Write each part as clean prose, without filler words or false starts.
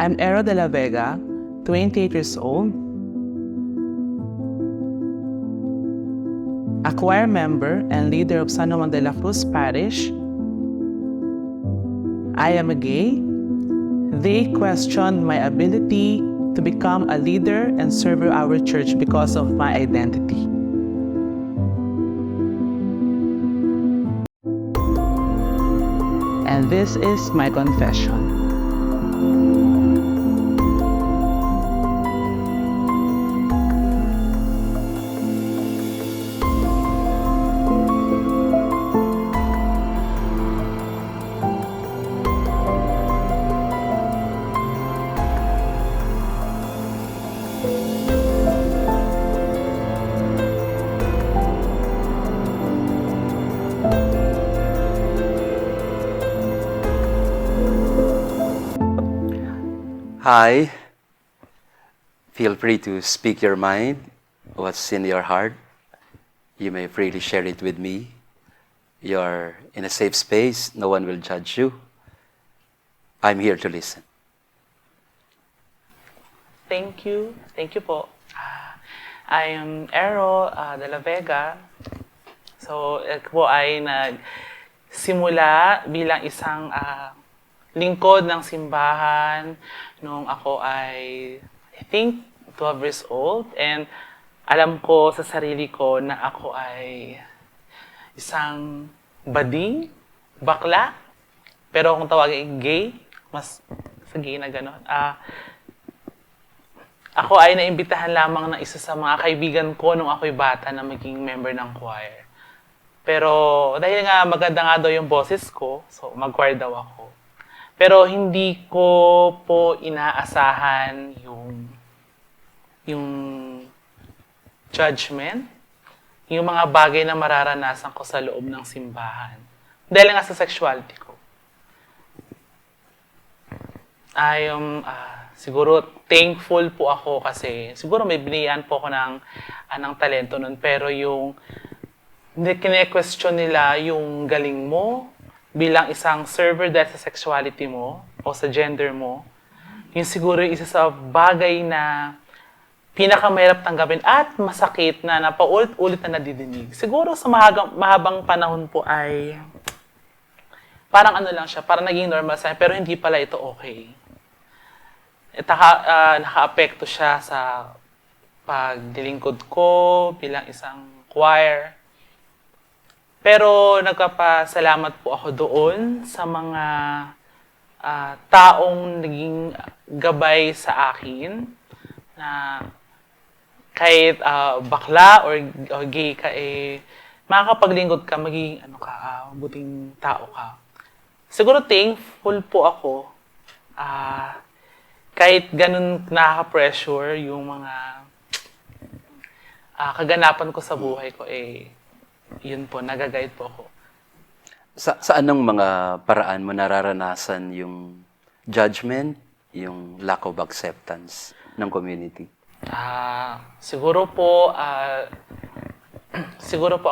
I'm Ero de la Vega, 28 years old, a choir member and leader of San Juan de la Cruz Parish. I am a gay. They questioned my ability to become a leader and serve our church because of my identity. And this is my confession. Hi. Feel free to speak your mind, what's in your heart. You may freely share it with me. You're in a safe space. No one will judge you. I'm here to listen. Thank you. Thank you po. I am Ero de la Vega. So, ako po ay nagsimula bilang isang lingkod ng simbahan nung ako ay, I think, 12 years old. And alam ko sa sarili ko na ako ay isang bading, bakla, pero kung tawagin gay, mas sa gay na gano'n. Ako ay naimbitahan lamang ng isa sa mga kaibigan ko nung ako'y bata na maging member ng choir. Pero dahil nga maganda nga daw yung boses ko, so mag-choir daw ako. Pero hindi ko po inaasahan yung judgment, yung mga bagay na mararanasan ko sa loob ng simbahan. Dahil nga sa sexuality ko. I am siguro thankful po ako kasi siguro may binigyan po ako ng talento nun. Pero yung kine-question nila yung galing mo bilang isang server dahil sa sexuality mo o sa gender mo, yun siguro yung isa sa bagay na pinakamahirap tanggapin at masakit na napaulit-ulit na nadidinig. Siguro sa mahabang panahon po ay parang ano lang siya, parang naging normal sa akin, pero hindi pala ito okay. Naka-apekto siya sa pagdilingkod ko bilang isang choir. Pero nagpapasalamat po ako doon sa mga taong naging gabay sa akin na kahit bakla or gay ka, makakapaglingkod ka, maging buting tao ka. Siguro thankful po ako kahit ganun nakaka-pressure yung mga kaganapan ko sa buhay ko, yun po, nag-guide po ako. Sa anong mga paraan mo nararanasan yung judgment, yung lack of acceptance ng community? Siguro po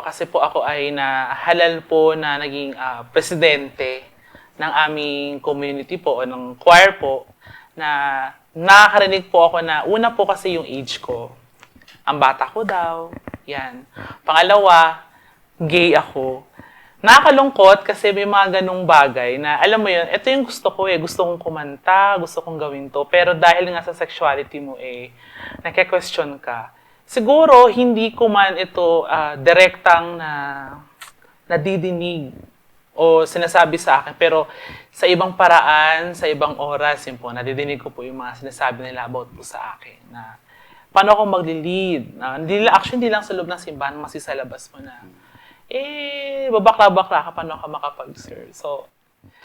kasi po ako ay nahalal po na naging presidente ng aming community po o ng choir po, na nakakarinig po ako na una po kasi yung age ko. Ang bata ko daw, yan. Pangalawa, gay ako. Nakakalungkot kasi may mga ganong bagay na, alam mo yun, ito yung gusto ko gusto kong kumanta, gusto kong gawin to. Pero dahil nga sa sexuality mo nake-question ka. Siguro, hindi ko man ito direktang nadidinig o sinasabi sa akin. Pero sa ibang paraan, sa ibang oras, yun po, nadidinig ko po yung mga sinasabi nila about po sa akin. Na paano ako magli-lead? Hindi lang sa loob ng simbahan, mas sa labas mo na. Babakla-bakla ka, paano ka makapag-serve? So,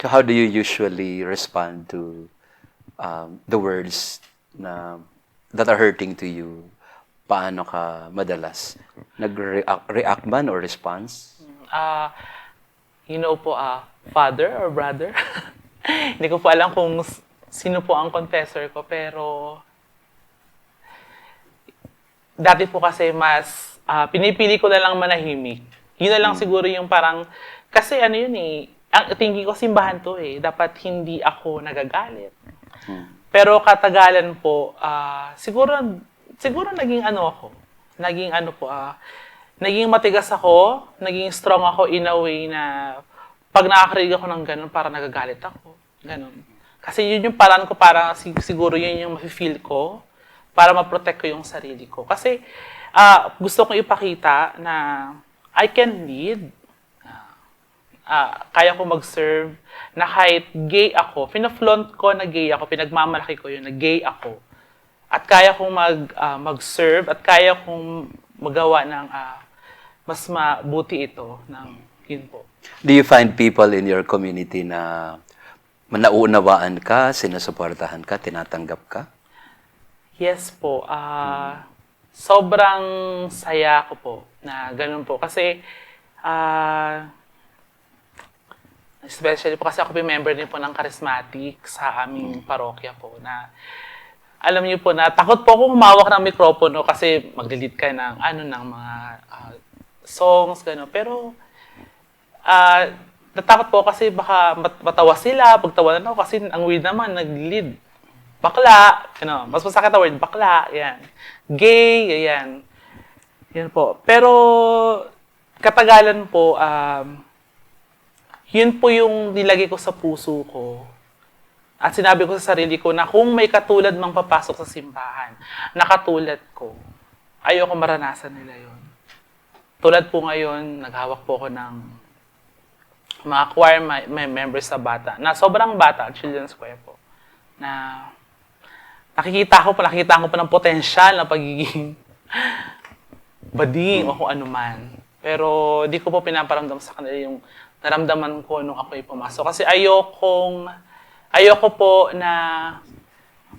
how do you usually respond to the words that are hurting to you? Paano ka madalas? Nag-react man or response? Father or brother? Hindi ko po alam kung sino po ang confessor ko, pero dati po kasi mas pinipili ko na lang manahimik. Yun na lang siguro yung parang, kasi ang tingin ko simbahan to dapat hindi ako nagagalit. Pero katagalan po, siguro naging ano ako, naging matigas ako, naging strong ako in a way na pag nakakarinig ako ng ganun, para nagagalit ako. Ganun. Kasi yun yung paraan ko, para siguro yun yung mafe-feel ko para ma-protect ko yung sarili ko. Kasi gusto kong ipakita na I can lead, kaya ko mag-serve, na kahit gay ako, pinaflaunt ko na gay ako, pinagmamalaki ko yun na gay ako. At kaya kong mag-serve, at kaya kong magawa ng mas mabuti ito ng yun po. Do you find people in your community na nauunawaan ka, sinusuportahan ka, tinatanggap ka? Yes po. Sobrang saya ko po na ganun po. Kasi, especially po kasi ako member din po ng charismatic sa aming parokya po na alam niyo po na takot po akong humawak ng mikropono kasi maglilid ka ng ng mga songs, gano'n. Pero, natakot po kasi baka matawa sila, pagtawanan ako kasi ang weird naman, nag-lead. Bakla, mas masakit na word, bakla, yan. Gay, yan. Yan po. Pero, katagalan po, yun po yung nilagay ko sa puso ko. At sinabi ko sa sarili ko na kung may katulad mang papasok sa simbahan, na katulad ko, ayoko maranasan nila yon. Tulad po ngayon, naghawak po ako ng mga choir members sa bata, na sobrang bata, children's choir po, na nakikita ko po ng potensyal na pagiging bading o kung ano man. Pero di ko po pinaparamdam sa kanila yung naramdaman ko nung ako'y pumasok. Kasi ayoko po na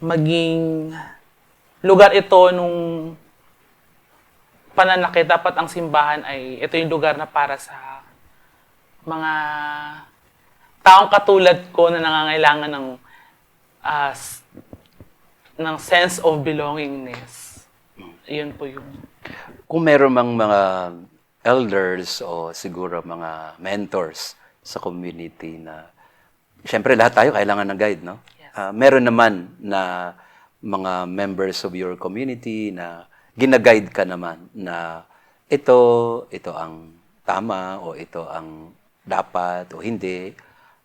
maging lugar ito nung pananakit. Dapat ang simbahan ay ito yung lugar na para sa mga taong katulad ko na nangangailangan ng sense of belongingness. Yun po yung... Kung meron mang mga elders o siguro mga mentors sa community na, siyempre lahat tayo kailangan ng guide, no? Yes. Meron naman na mga members of your community na ginaguide ka naman na ito ang tama o ito ang dapat o hindi.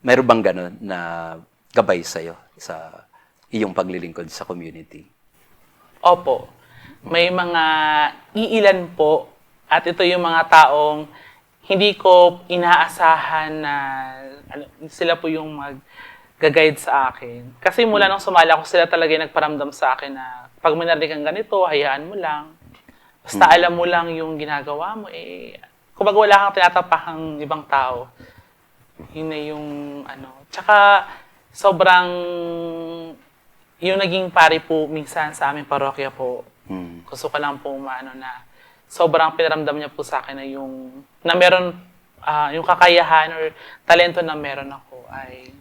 Meron bang ganun na gabay sa'yo sa iyong paglilingkod sa community? Opo. May mga iilan po, at ito yung mga taong hindi ko inaasahan na sila po yung mag-guide sa akin. Kasi mula nung sumali ako, sila talaga yung nagparamdam sa akin na pag may narinig kang ganito, hayaan mo lang. Basta alam mo lang yung ginagawa mo, kumbaga wala kang tinatapakang ibang tao. Yun na yung Tsaka sobrang yung naging pari po minsan sa aming parokya po. Gusto ko lang po na sobrang pinaramdam niya po sa akin na meron yung kakayahan or talento na meron ako ay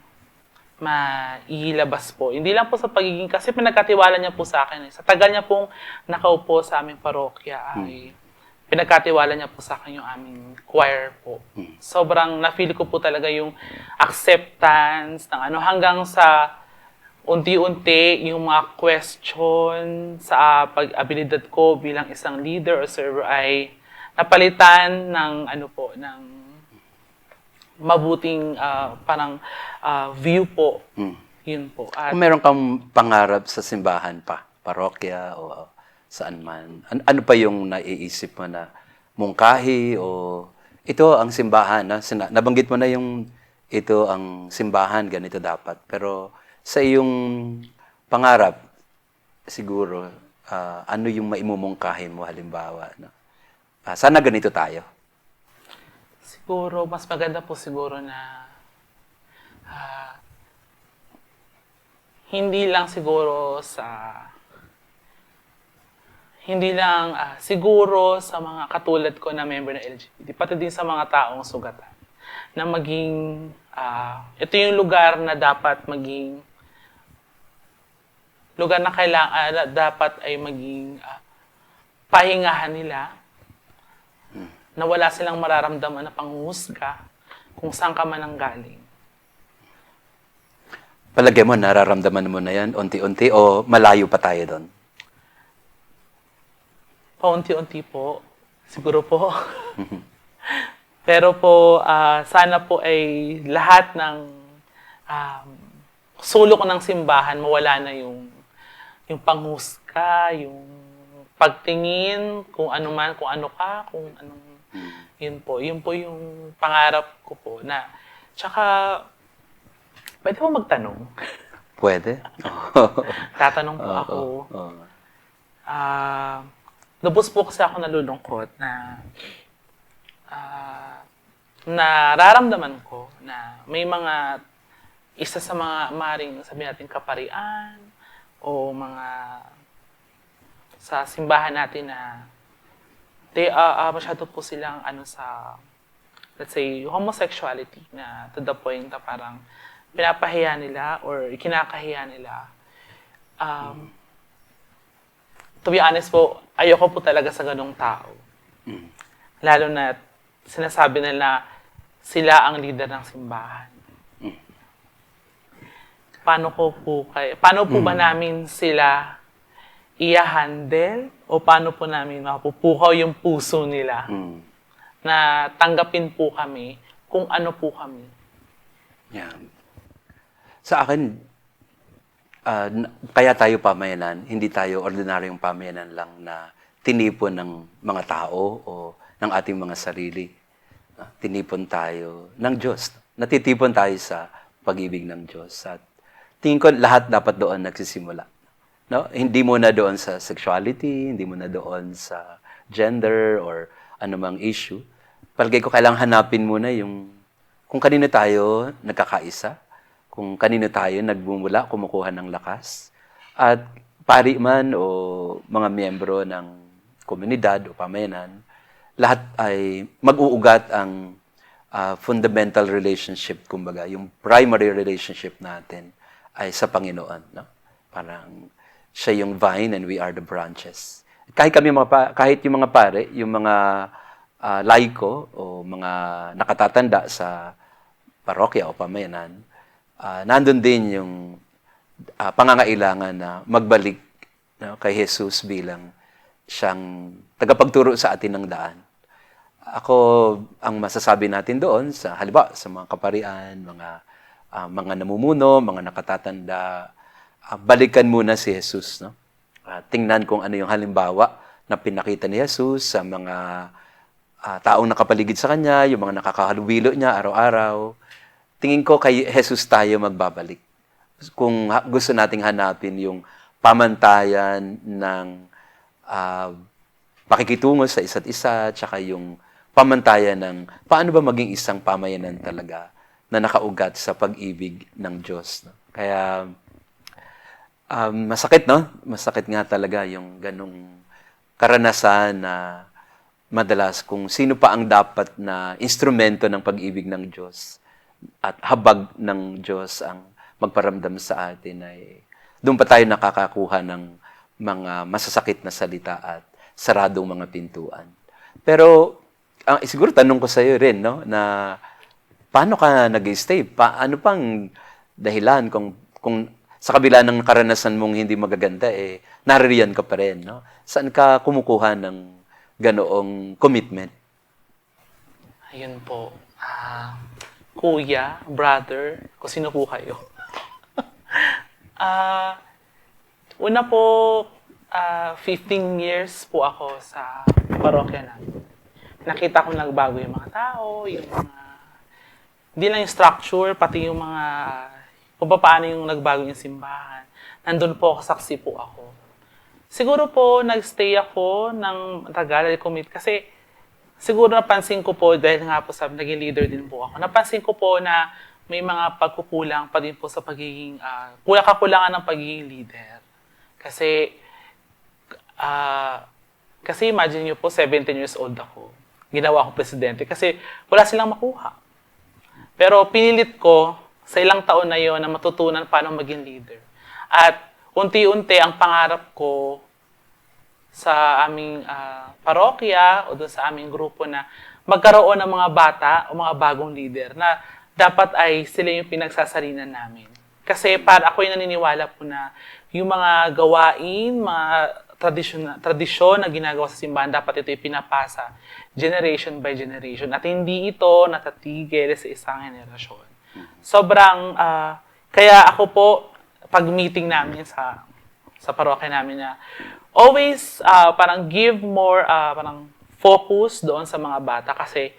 mailabas po. Hindi lang po sa pagiging, kasi pinagkatiwala niya po sa akin. Sa tagal niya pong nakaupo sa aming parokya ay pinagkatiwala niya po sa akin yung aming choir po. Sobrang na-feel ko po talaga yung acceptance ng hanggang sa unti-unti yung mga question sa pag-abilidad ko bilang isang leader o server ay napalitan ng ng mabuting parang view po. Yun po. At Kung meron kang pangarap sa simbahan pa, parokya o saan man, ano pa yung naiisip mo na mungkahi o ito ang simbahan? Nabanggit mo na yung ito ang simbahan, ganito dapat. Pero sa iyong pangarap, siguro, ano yung maimumungkahin mo halimbawa? Sana ganito tayo. siguro, mas maganda po siguro na hindi lang siguro siguro sa mga katulad ko na member ng LGBT, pati din sa mga taong sugatan, na maging, ito yung lugar na dapat maging, lugar na dapat ay maging pahingahan nila, na wala silang mararamdaman na panghuhusga kung saan ka man ang galing. Palagay mo, nararamdaman mo na yan unti-unti o malayo pa tayo doon? Paunti-unti po. Siguro po. Pero po, sana po ay lahat ng sulok ng simbahan, mawala na yung panghusga, yung pagtingin, kung ano man, kung ano ka, kung anong, yun po. Yun po yung pangarap ko po na, tsaka, pwede po magtanong. Pwede? Tatanong po ako. Lubos po kasi ako nalulungkot na nararamdaman ko na may mga isa sa mga maring sabihin natin kaparian o mga sa simbahan natin na masyado po silang sa let's say homosexuality na to the point na parang pinapahiya nila or kinakahiya nila. To be honest po, ayoko po talaga sa ganong tao. Lalo na sinasabi nila sila ang leader ng simbahan. Paano po ba namin sila i-handle o paano po namin mapupukaw yung puso nila na tanggapin po kami kung ano po kami? Yeah. Sa akin, kaya tayo pamayanan, hindi tayo ordinaryong pamayanan lang na tinipon ng mga tao o ng ating mga sarili. Tinipon tayo ng Diyos. Natitipon tayo sa pag-ibig ng Diyos. At tingin ko lahat dapat doon nagsisimula. No? Hindi muna doon sa sexuality, hindi muna doon sa gender or anumang issue. Palagay ko kailangan hanapin muna yung kung kanino tayo nagkakaisa, kung kanino tayo nagbumula, kumukuha ng lakas. At pari man o mga miyembro ng komunidad o pamayanan, lahat ay mag-uugat ang fundamental relationship, kumbaga, yung primary relationship natin ay sa Panginoon. No? Parang siya yung vine and we are the branches. Kahit yung mga pare, yung mga laiko o mga nakatatanda sa parokya o pamayanan, nandun din yung pangangailangan na magbalik kay Jesus bilang siyang tagapagturo sa atin ng daan. Ako, ang masasabi natin doon, halimbawa sa mga kaparian, mga namumuno, mga nakatatanda, balikan muna si Jesus. No? Tingnan kung ano yung halimbawa na pinakita ni Jesus sa mga taong nakapaligid sa Kanya, yung mga nakakahalubilo niya araw-araw. Tingin ko kay Jesus tayo magbabalik. Kung gusto nating hanapin yung pamantayan ng pakikitungo sa isa't isa, tsaka yung pamantayan ng paano ba maging isang pamayanan talaga na nakaugat sa pag-ibig ng Diyos. No? Kaya masakit, no? Masakit nga talaga yung ganong karanasan na madalas kung sino pa ang dapat na instrumento ng pag-ibig ng Diyos at habag ng Diyos ang magparamdam sa atin ay doon pa tayo nakakakuha ng mga masasakit na salita at saradong mga pintuan. Pero siguro tanong ko sa iyo rin, no, na paano ka nag-stay? Ano pang dahilan kung sa kabila ng karanasan mong hindi magaganda, naririyan ka pa rin, no? Saan ka kumukuha ng ganoong commitment? Ayun po. Kuya, brother, kung sino po kayo. Una po, 15 years po ako sa parokya namin. Nakita ko nagbago yung mga tao, yung mga, hindi lang yung structure, pati yung mga, kung paano yung nagbago yung simbahan. Nandun po ako, saksi po ako. Siguro po, nagstay ako ng tagal, commit, kasi siguro napansin ko po, dahil nga po sabi, naging leader din po ako, napansin ko po na may mga pagkukulang pa din po sa pagiging, kakulangan ng pagiging leader. Kasi imagine nyo po, 17 years old ako. Ginawa akong presidente kasi wala silang makuha. Pero pinilit ko sa ilang taon na yon na matutunan paano maging leader. At unti-unti ang pangarap ko sa aming parokya o doon sa aming grupo na magkaroon ng mga bata o mga bagong leader na dapat ay sila yung pinagsasalinan namin. Kasi para ako yung naniniwala po na yung mga gawain, mga tradisyon na ginagawa sa simbahan, dapat ito ipinapasa generation by generation. At hindi ito natatigil sa isang henerasyon. Sobrang, kaya ako po, pag meeting namin sa parokya namin na always parang give more parang focus doon sa mga bata kasi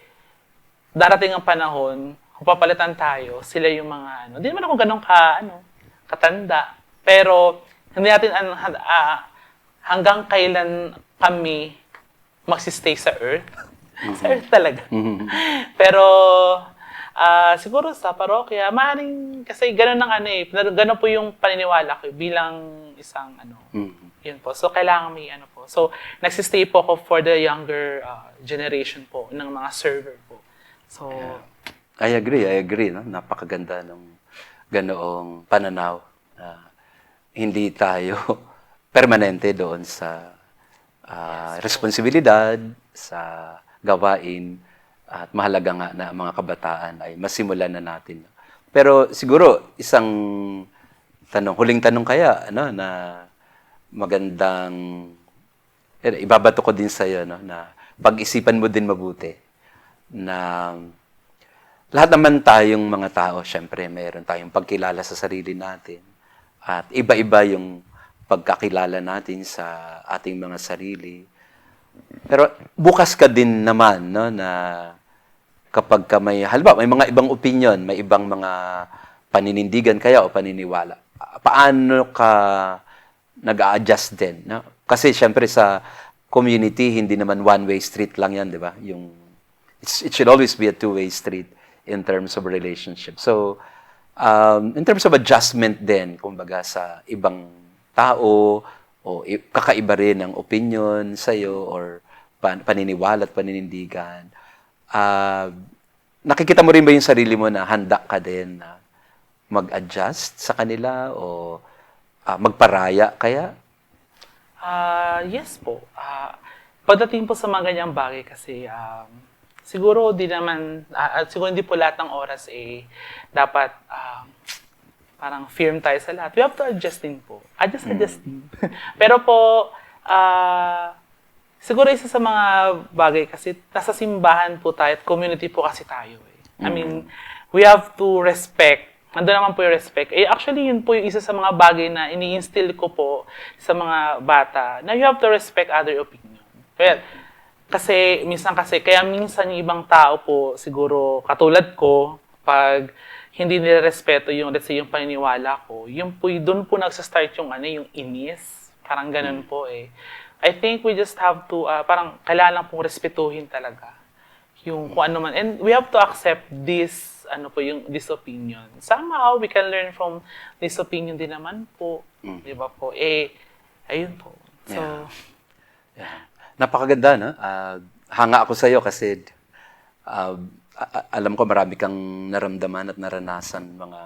darating ang panahon, kung papalitan tayo, sila yung mga hindi naman ako ganun katanda, pero hindi natin hanggang kailan kami magsistay sa earth. Sa earth talaga. Pero siguro sa parokya, maaaring kasi ganun ganun po yung paniniwala ko bilang isang yun po. So kailangan may po. So nagsistay po ako for the younger generation po ng mga server po. So I agree. No? Napakaganda ng ganoong pananaw. Hindi tayo permanente doon sa responsibilidad, sa gawain, at mahalaga nga na mga kabataan ay masimulan na natin. Pero siguro, isang huling tanong kaya, na magandang, ibabato ko din sa'yo, na pag-isipan mo din mabuti, na lahat naman tayong mga tao, syempre, mayroon tayong pagkilala sa sarili natin. At iba-iba yung pagkakilala natin sa ating mga sarili. Pero bukas ka din naman, na kapag ka halimbawa, may mga ibang opinion, may ibang mga paninindigan kaya o paniniwala, paano ka nag-a-adjust din? No? Kasi syempre sa community, hindi naman one-way street lang yan, di ba? It should always be a two-way street in terms of relationship. So, in terms of adjustment din, kumbaga sa ibang tao, o kakaiba rin ang opinion sa'yo, or paniniwala at paninindigan, nakikita mo rin ba yung sarili mo na handa ka din na mag-adjust sa kanila, o magparaya kaya? Yes po. Pagdating po sa mga ganyang bagay kasi, siguro siguro hindi po lahat ng oras dapat parang firm tayo sa lahat. We have to adjust din po. Adjust din. Pero po, siguro isa sa mga bagay kasi nasa simbahan po tayo at community po kasi tayo. I mean, we have to respect. Nandun naman po yung respect. Actually, yun po yung isa sa mga bagay na ini-instill ko po sa mga bata na you have to respect other opinion. Well, kasi minsan yung ibang tao po siguro katulad ko, pag hindi nila respeto yung let's say yung paniniwala ko, yung po doon po nagsa-start yung yung inis, parang ganun po I think we just have to parang kailangan lang pong respetuhin talaga yung kung ano man, and we have to accept this this opinion. Somehow we can learn from this opinion din naman po, di ba po? Ayun po. So Yeah. Napakaganda, no? Hanga ako sa iyo kasi alam ko marami kang naramdaman at naranasan mga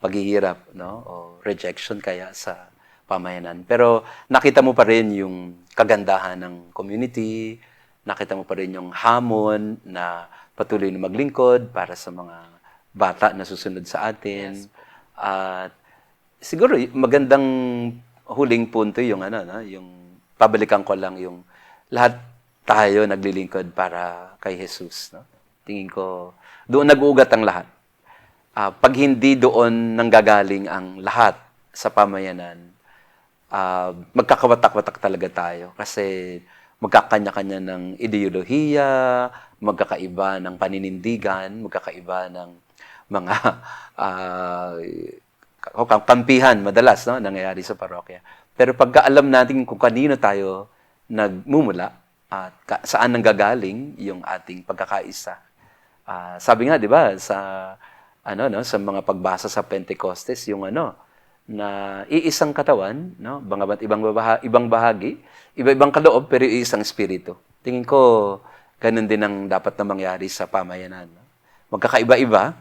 paghihirap, no? O rejection kaya sa pamayanan. Pero nakita mo pa rin yung kagandahan ng community, nakita mo pa rin yung hamon na patuloy na maglingkod para sa mga bata na susunod sa atin. Yes. At siguro magandang huling punto yung yung pabalikan ko lang yung lahat tayo naglilingkod para kay Jesus, no? Tingin ko doon nag-uugat ang lahat. Pag hindi doon nanggagaling ang lahat sa pamayanan, magkakawatak-watak talaga tayo kasi magkakanya-kanya ng ideolohiya, magkakaiba ng paninindigan, magkakaiba ng mga kampihan madalas, no, nangyayari sa parokya. Pero pagka alam natin kung kanino tayo nagmumula at saan nanggagaling yung ating pagkakaisa. Sabi nga, 'di ba, sa sa mga pagbasa sa Pentecostes, yung na iisang katawan, no, ibang bahagi, iba-ibang kaloob pero iisang espiritu. Tingin ko ganun din ang dapat na mangyari sa pamayanan, no? Magkakaiba-iba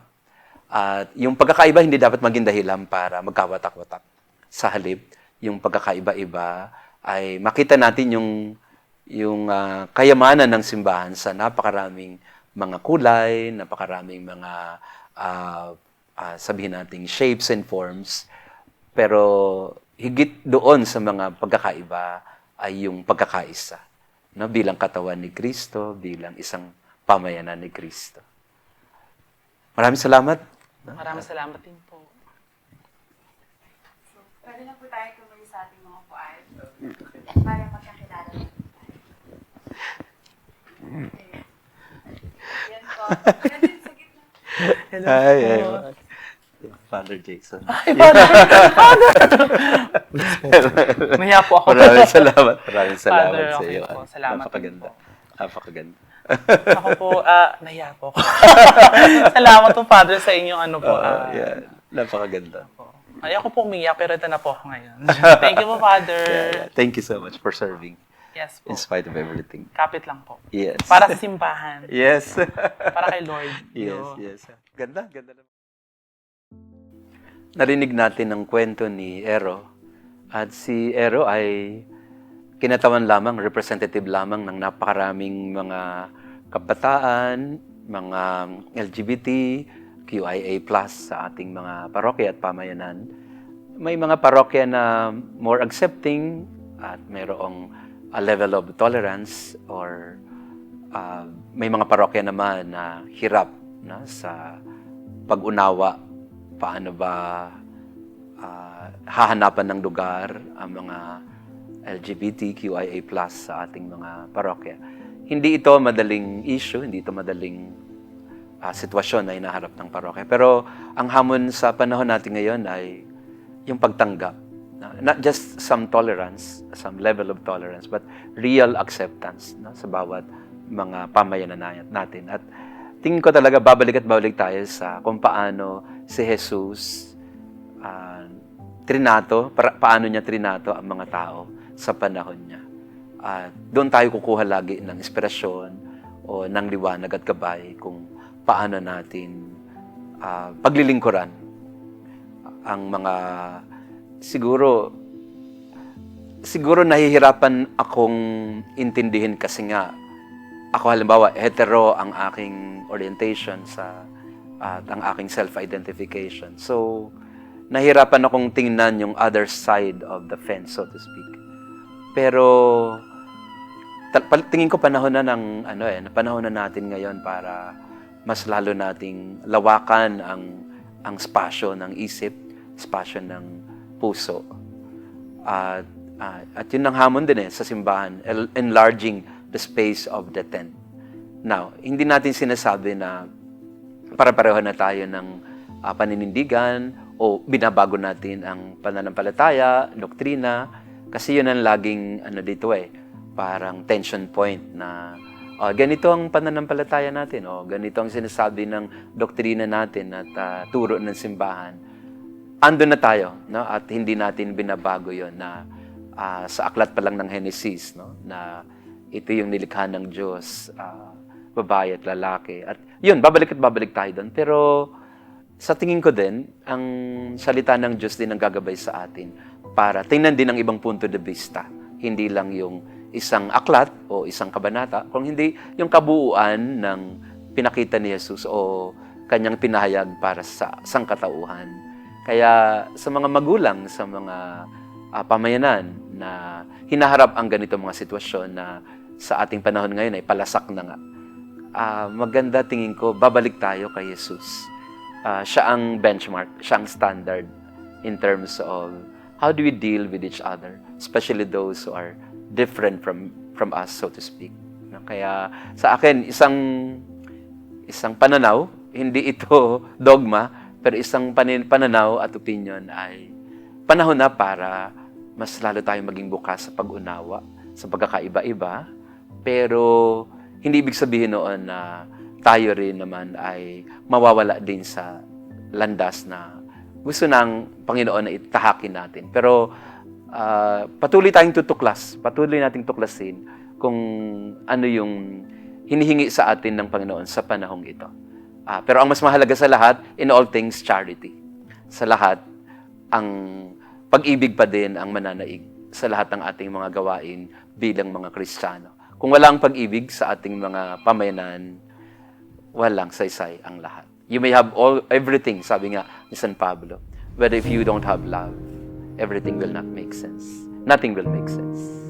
at yung pagkakaiba hindi dapat maging dahilan para magkawatak-watak. Sa halip, yung pagkakaiba-iba ay makita natin yung kayamanan ng simbahan sa napakaraming mga kulay, napakaraming mga sabihin nating shapes and forms, pero higit doon sa mga pagkakaiba ay yung pagkakaisa, no? Bilang katawan ni Kristo, bilang isang pamayanan ni Kristo. Maraming salamat. Maraming salamat din po. So, pwede na po tayo tumuli sa ating mga puad para magkakilala na po tayo. Okay. Yan po. Pwede sa gitna. Hello Ay, po. Father Jason. Nahiya po ako. Maraming salamat. Maraming salamat Father, sa okay iyo. po. Salamat Napakaganda. din po. Napakaganda. Ako po, nahiya po ako. Salamat po, Father, sa inyong ano po. Yeah. Napakaganda. Ay, ako po umiyak, pero ito na po ako ngayon. Thank you po, Father. Yeah. Thank you so much for serving Yes po. in spite of everything. Kapit lang po. Yes. Para sa simbahan. Yes. Para kay Lord. Yes, Yo. yes. Ganda, ganda naman. Narinig natin ang kwento ni Ero. At si Ero ay kinatawan lamang, representative lamang ng napakaraming mga kabataan, mga LGBT, QIA+, sa ating mga parokya at pamayanan. May mga parokya na more accepting at mayroong a level of tolerance, or may mga parokya naman na hirap na sa pag-unawa paano ba hahanapan ng lugar ang mga LGBTQIA+ sa ating mga parokya. Hindi ito madaling issue, hindi ito madaling sitwasyon na inaharap ng parokya. Pero ang hamon sa panahon natin ngayon ay yung pagtanggap. Not just some tolerance, some level of tolerance, but real acceptance sa bawat mga pamayanan natin. At tingin ko talaga babalik at babalik tayo sa kung paano si Jesus paano niya trinato ang mga tao sa panahon niya. Doon tayo kukuha lagi ng inspirasyon o ng liwanag at gabay kung paano natin paglilingkuran ang mga siguro nahihirapan akong intindihin kasi nga ako halimbawa hetero ang aking orientation at ang aking self-identification. So nahirapan akong tingnan yung other side of the fence, so to speak. Pero tingin ko panahon na panahon na natin ngayon para mas lalo nating lawakan ang spasyo ng isip, spasyo ng puso. At yun ang hamon din sa simbahan, enlarging the space of the tent. Now, hindi natin sinasabi na para-pareho na tayo ng paninindigan o binabago natin ang pananampalataya, doktrina, kasi yun ang laging parang tension point na ganito ang pananampalataya natin, ganito ang sinasabi ng doktrina natin at turo ng simbahan. Andun na tayo, no? At hindi natin binabago yon na sa aklat pa lang ng Genesis, no? Na ito yung nilikha ng Diyos, babae at lalaki. At yun, babalik tayo doon. Pero sa tingin ko din, ang salita ng Diyos din ang gagabay sa atin para tingnan din ang ibang punto de vista. Hindi lang yung isang aklat o isang kabanata, kung hindi yung kabuuan ng pinakita ni Jesus o kanyang pinahayag para sa sangkatauhan. Kaya sa mga magulang, sa mga pamayanan na hinaharap ang ganito mga sitwasyon na sa ating panahon ngayon ay palasak na nga, maganda tingin ko, babalik tayo kay Jesus. Siya ang benchmark, siya ang standard in terms of how do we deal with each other, especially those who are different from us, so to speak. Kaya sa akin, isang pananaw, hindi ito dogma, pero isang pananaw at opinion ay panahon na para mas lalo tayong maging bukas sa pag-unawa, sa pagkakaiba-iba, pero hindi ibig sabihin noon na tayo rin naman ay mawawala din sa landas na gusto ng Panginoon na itahakin natin. Pero patuloy tayong patuloy nating tuklasin kung ano yung hinihingi sa atin ng Panginoon sa panahong ito. Pero ang mas mahalaga sa lahat, in all things, charity. Sa lahat, ang pag-ibig pa din ang mananaig sa lahat ng ating mga gawain bilang mga Kristiyano. Kung wala ang pag-ibig sa ating mga pamayanan, walang saysay ang lahat. You may have everything, sabi nga ni San Pablo. But if you don't have love, everything will not make sense. Nothing will make sense.